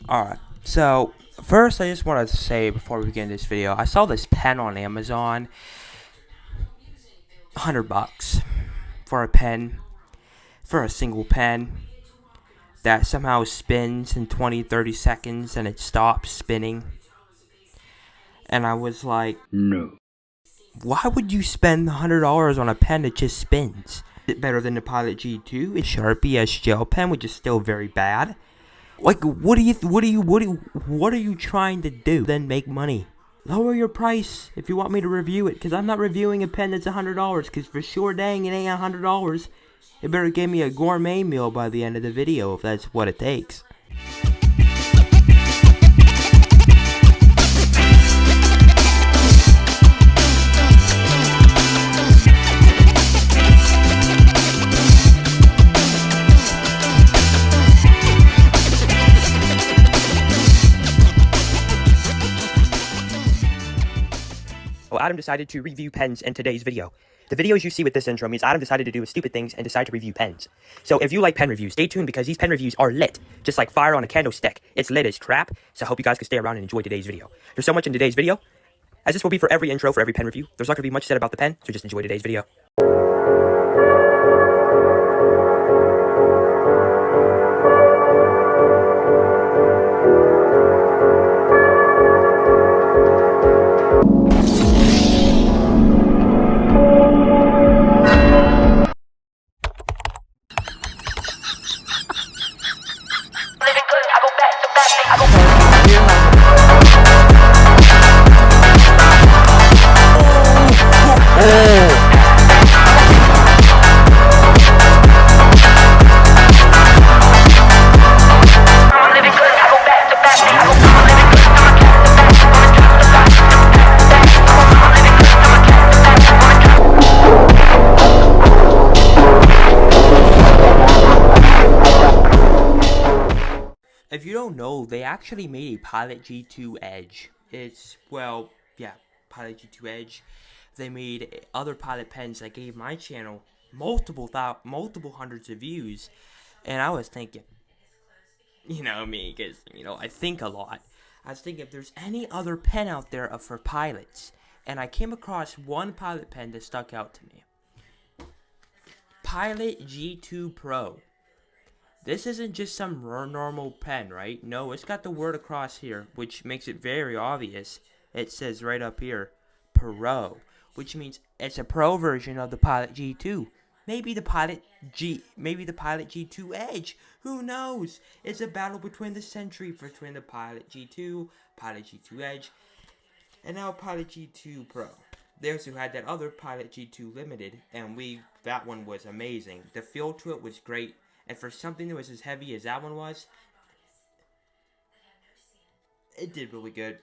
Alright, so first I just want to say before we begin this video, I saw this pen on Amazon, $100 for a pen, for a single pen that somehow spins in 20-30 seconds and it stops spinning. And I was like, No. why would you spend $100 on a pen that just spins? Is it better than the Pilot G2? It's Sharpie S gel pen, which is still very bad. Like, what are you trying to do? Then make money. Lower your price if you want me to review it, because I'm not reviewing a pen that's $100, because for sure dang it ain't $100. It better give me a gourmet meal by the end of the video if that's what it takes. Well, Adam decided to review pens in today's video. The videos you see with this intro means Adam decided to do stupid things and decide to review pens. So if you like pen reviews, stay tuned because these pen reviews are lit. Just like fire on a candlestick. It's lit as crap, so I hope you guys can stay around and enjoy today's video. There's so much in today's video, as this will be for every intro for every pen review. There's not going to be much said about the pen, so just enjoy today's video. If you don't know, they actually made a Pilot G2 Edge. Pilot G2 Edge. They made other Pilot pens that gave my channel multiple hundreds of views. And I was thinking, because, I think a lot. I was thinking if there's any other pen out there for pilots. And I came across one Pilot pen that stuck out to me. Pilot G2 Pro. This isn't just some normal pen, right? No, it's got the word across here, which makes it very obvious. It says right up here, Pro, which means it's a pro version of the Pilot G2. Maybe the Pilot G2 Edge. Who knows? It's a battle between the century between the Pilot G2, Pilot G2 Edge, and now Pilot G2 Pro. They also had that other Pilot G2 Limited, and that one was amazing. The feel to it was great. And for something that was as heavy as that one was, it did really good.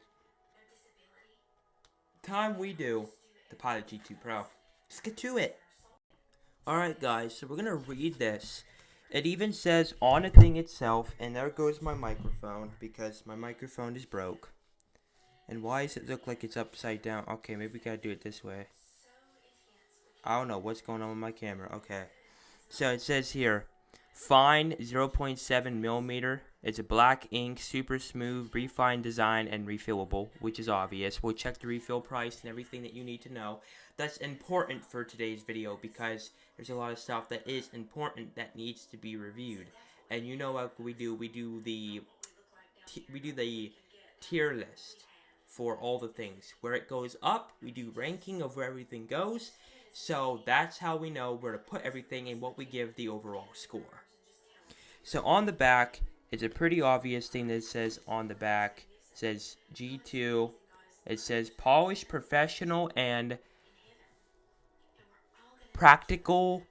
Time we do the Pilot G2 Pro. Let's get to it. Alright guys, so we're going to read this. It even says on the thing itself, and there goes my microphone, because my microphone is broke. And why does it look like it's upside down? Okay, maybe we got to do it this way. I don't know what's going on with my camera. Okay. So it says here, fine 0.7 millimeter. It's a black ink, super smooth, refined design, and refillable, which is obvious. We'll check the refill price and everything that you need to know. That's important for today's video because there's a lot of stuff that is important that needs to be reviewed. And you know what we do? We do the tier list for all the things. Where it goes up, we do ranking of where everything goes. So that's how we know where to put everything and what we give the overall score. So on the back, it's a pretty obvious thing that it says on the back. It says G2. It says polished, professional, and practical.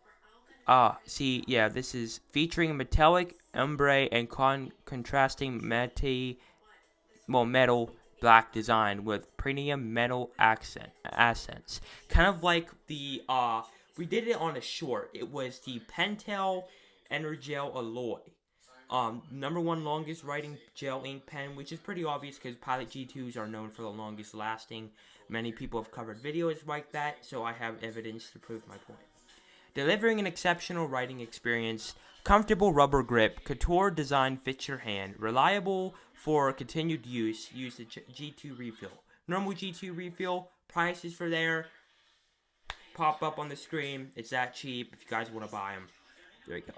This is featuring metallic ombre and contrasting metal black design with premium metal accents. Kind of like the, we did it on a short. It was the Pentel Energel Alloy. #1 longest writing gel ink pen, which is pretty obvious because Pilot G2s are known for the longest lasting. Many people have covered videos like that, so I have evidence to prove my point. delivering an exceptional writing experience. Comfortable rubber grip, couture design fits your hand. Reliable for continued use. Use the G2 refill. Normal G2 refill, prices for there pop up on the screen. It's that cheap if you guys want to buy them. There you go.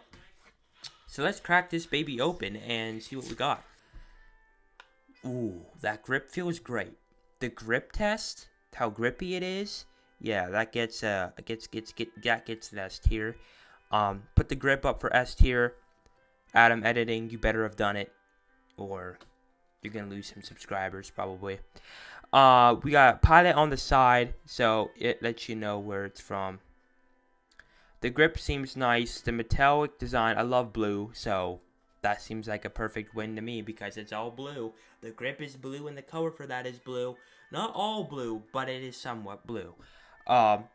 So let's crack this baby open and see what we got. Ooh, that grip feels great. The grip test, how grippy it is, yeah, that gets an S tier. Put the grip up for S tier. Adam Editing, you better have done it, or you're gonna lose some subscribers probably. We got Pilot on the side, so it lets you know where it's from. The grip seems nice. The metallic design, I love blue, so that seems like a perfect win to me because it's all blue. The grip is blue and the color for that is blue. Not all blue, but it is somewhat blue. Here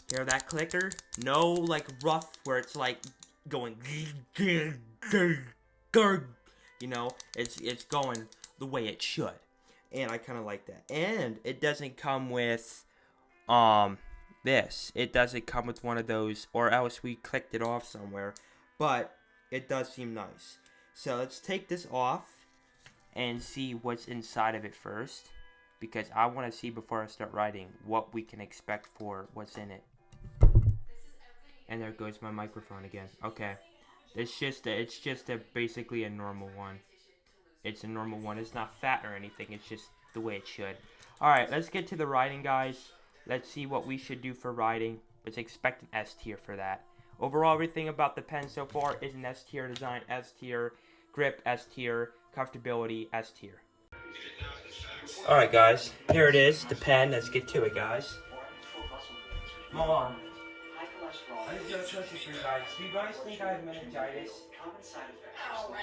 that clicker? No, like rough where it's like going, you know, it's going the way it should, and I kind of like that. And it doesn't come with this. It doesn't come with one of those, or else we clicked it off somewhere. But it does seem nice. So let's take this off and see what's inside of it first, because I want to see before I start writing what we can expect for what's in it. And there goes my microphone again. Okay, it's just basically a normal one. It's a normal one. It's not fat or anything. It's just the way it should. All right, let's get to the writing, guys. Let's see what we should do for writing. Let's expect an S tier for that. Overall, everything about the pen so far is an S tier. Design S tier, grip S tier, comfortability S tier. All right, guys. Here it is, the pen. Let's get to it, guys. Come on. I just got a question for you guys. Do you guys think I have meningitis? Oh,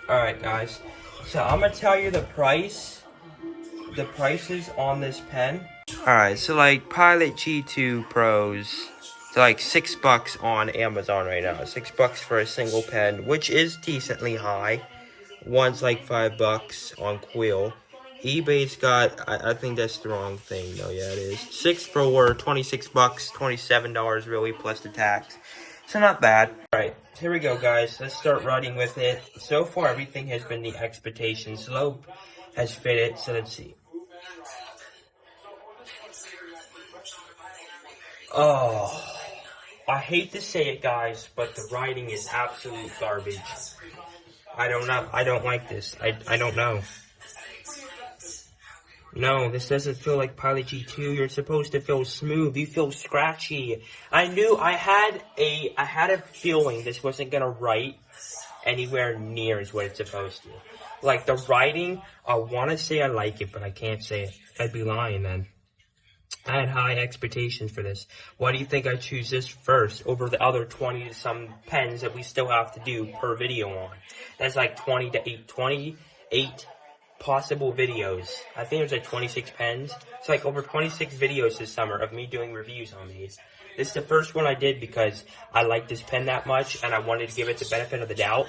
alright, guys. So I'm gonna tell you the prices on this pen. Alright, so like Pilot G2 Pros, they're like $6 on Amazon right now. $6 for a single pen, which is decently high. One's like $5 on Quill. eBay's got, I think that's the wrong thing though. Yeah, it is. 6 for $26, $27 really plus the tax. So not bad. Alright, here we go, guys. Let's start writing with it. So far, everything has been the expectation. Slope has fit it, so let's see. Oh, I hate to say it, guys, but the writing is absolute garbage. I don't know. I don't like this. I don't know. No, this doesn't feel like Pilot G2. You're supposed to feel smooth. You feel scratchy. I had a feeling this wasn't gonna write anywhere near as what it's supposed to. Like the writing, I want to say I like it, but I can't say it. I'd be lying then. I had high expectations for this. Why do you think I choose this first over the other 20 to some pens that we still have to do per video on? That's like 28 possible videos. I think there's like 26 pens. It's like over 26 videos this summer of me doing reviews on these. This is the first one I did because I like this pen that much and I wanted to give it the benefit of the doubt.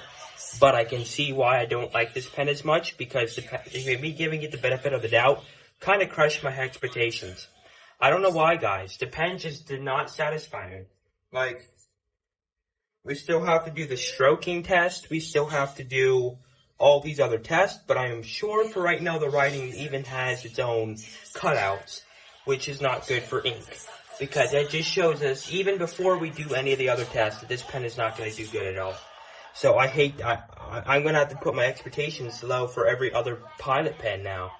But I can see why I don't like this pen as much because me giving it the benefit of the doubt kind of crushed my expectations. I don't know why, guys. The pen just did not satisfy me. Like, we still have to do the stroking test. We still have to do all these other tests. But I am sure for right now the writing even has its own cutouts, which is not good for ink. Because that just shows us, even before we do any of the other tests, that this pen is not going to do good at all. So I'm going to have to put my expectations low for every other Pilot pen now.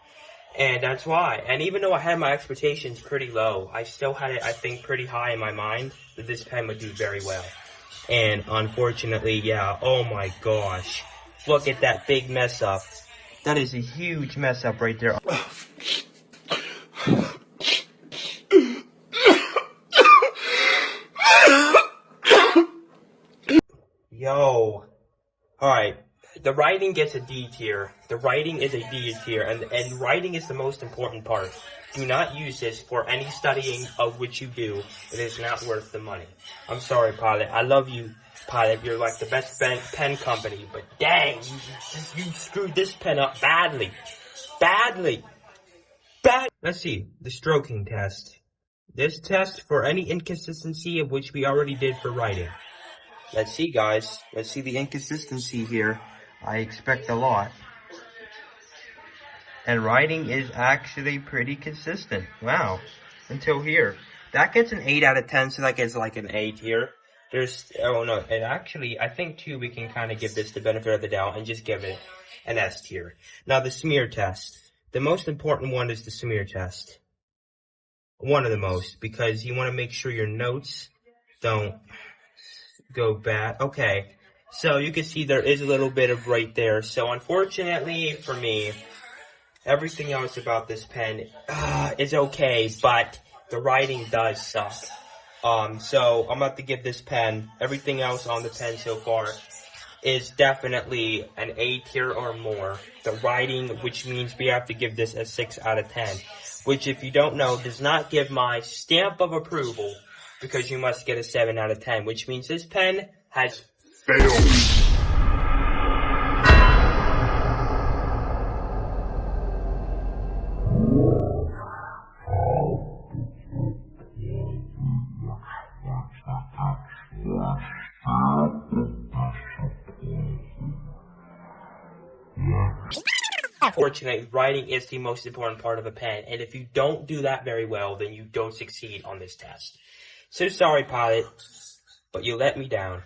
And that's why. And even though I had my expectations pretty low, I still had it, I think, pretty high in my mind that this pen would do very well. And unfortunately, yeah, oh my gosh. Look at that big mess up. That is a huge mess up right there. Yo. Alright. The writing gets a D tier. The writing is a D tier, and writing is the most important part. Do not use this for any studying of which you do. It is not worth the money. I'm sorry, Pilot. I love you, Pilot. You're like the best pen company, but dang, you screwed this pen up badly. badly. Let's see, the stroking test. This test for any inconsistency of which we already did for writing. Let's see, guys. Let's see the inconsistency here. I expect a lot. And writing is actually pretty consistent. Wow. Until here. That gets an 8 out of 10, so that gets like an 8 here. Oh no, and actually, I think too, we can kind of give this the benefit of the doubt and just give it an S tier. Now, the smear test. The most important one is the smear test. One of the most, because you want to make sure your notes don't go bad. Okay, so you can see there is a little bit of right there. So unfortunately for me, everything else about this pen is okay, but the writing does suck. So I'm about to give this pen, everything else on the pen so far is definitely an A tier or more. The writing, which means we have to give this a 6 out of 10, which if you don't know, does not give my stamp of approval, because you must get a 7 out of 10, which means this pen has failed. Unfortunately, writing is the most important part of a pen, and if you don't do that very well, then you don't succeed on this test. So sorry, Pilot, but you let me down.